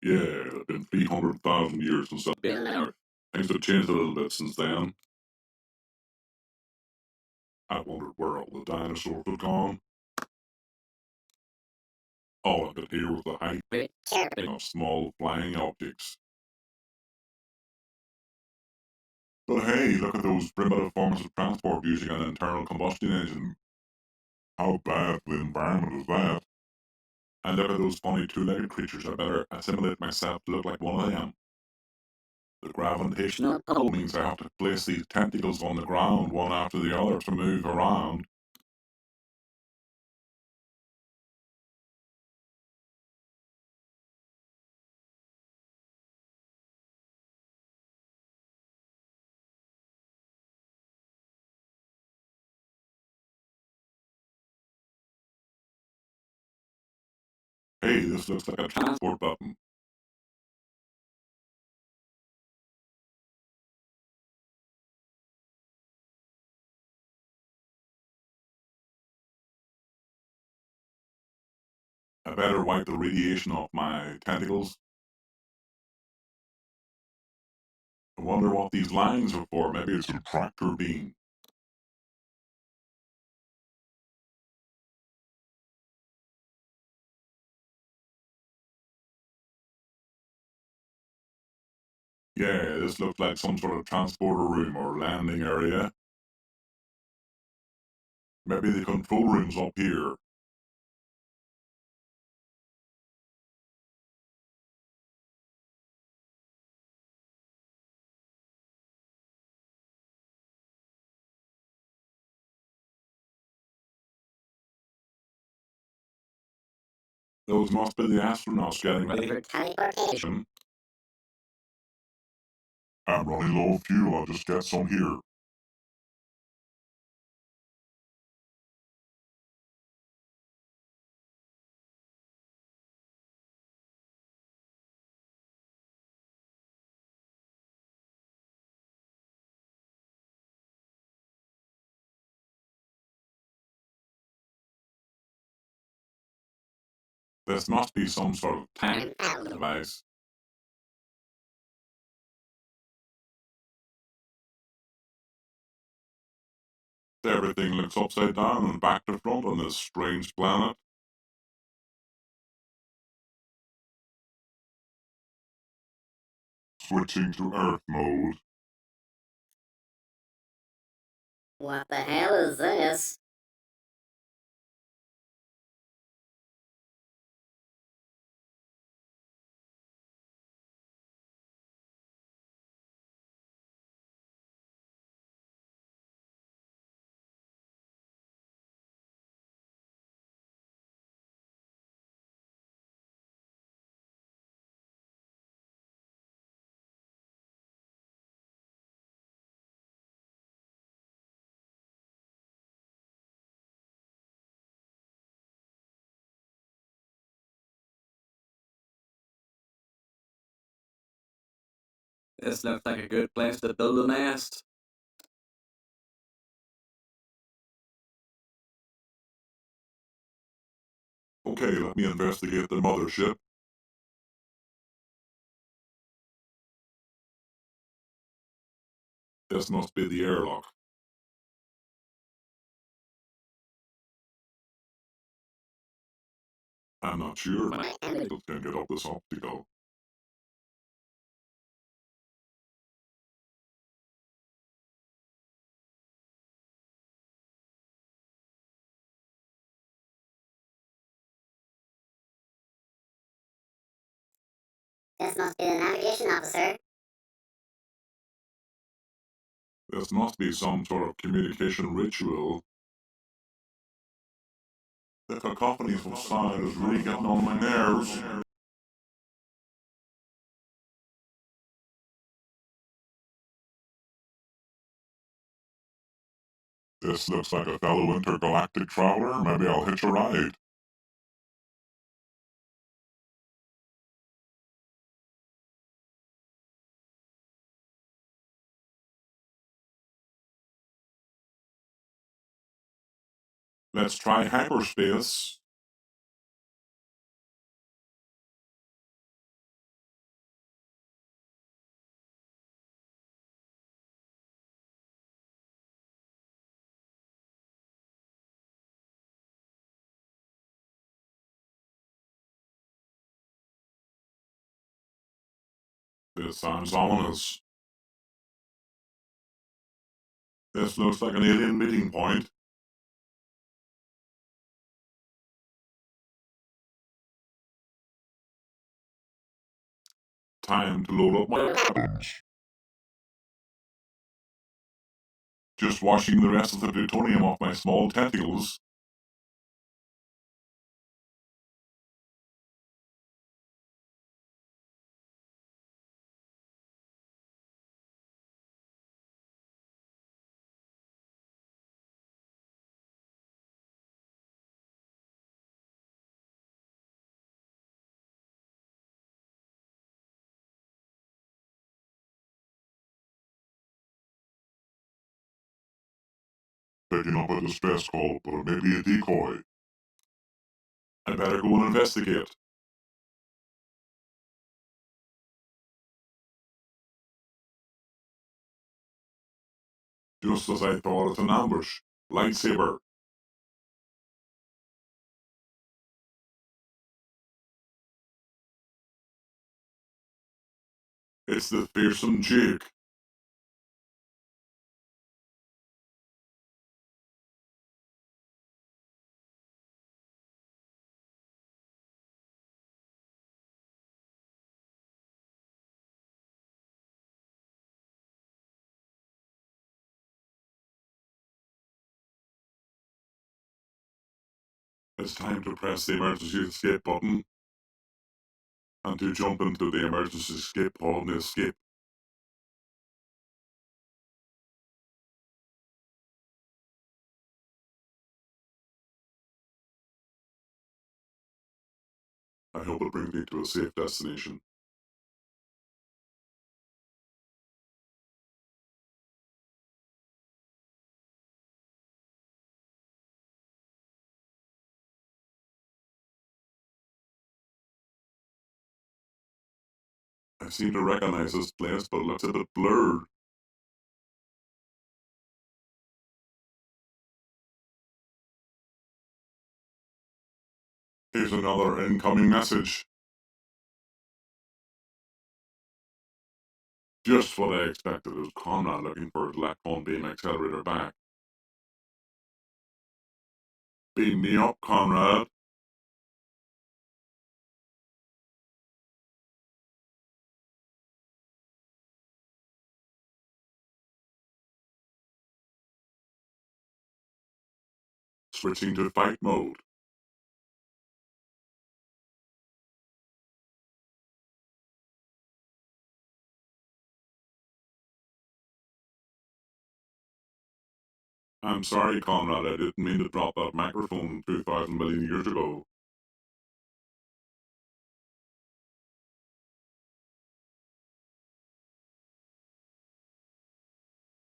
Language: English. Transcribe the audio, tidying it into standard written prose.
Yeah, it's been 300,000 years since I've been there. Things have changed a little bit since then. I wondered where all the dinosaurs had gone. All I could hear was the high chirping of small flying objects. But hey, look at those primitive forms of transport using an internal combustion engine. How bad for the environment is that? And look at those funny two-legged creatures. I better assimilate myself to look like one of them. The gravitational pull means I have to place these tentacles on the ground one after the other to move around. Hey, this looks like a transport button. I better wipe the radiation off my tentacles. I wonder what these lines are for. Maybe it's a tractor beam. Yeah, this looks like some sort of transporter room or landing area. Maybe the control room's up here. Those must be the astronauts getting ready for teleportation. I'm running low on fuel. I'll just get some here. This must be some sort of tank device. Everything looks upside down and back to front on this strange planet. Switching to Earth mode. What the hell is this? This looks like a good place to build a nest. Okay, let me investigate the mothership. This must be the airlock. I'm not sure if my tentacles can get up this obstacle. This must be the navigation officer. This must be some sort of communication ritual. The cacophony from sound is really getting on my nerves. This looks like a fellow intergalactic traveler. Maybe I'll hitch a ride. Let's try hyperspace. This sounds ominous. This looks like an alien meeting point. Time to load up my weapons. Just washing the rest of the plutonium off my small tentacles. Picking up a distress call, but it may be a decoy. I better go and investigate. Just as I thought, it's an ambush. Lightsaber. It's the fearsome Jake. It's time to press the emergency escape button and to jump into the emergency escape pod and escape. I hope it brings me to a safe destination. I seem to recognize this place, but it looks a bit blurred. Here's another incoming message. Just what I expected. It was Conrad looking for his Lacon beam accelerator back. Beam me up, Conrad. Switching to fight mode. I'm sorry, Conrad, I didn't mean to drop that microphone 2,000 million years ago.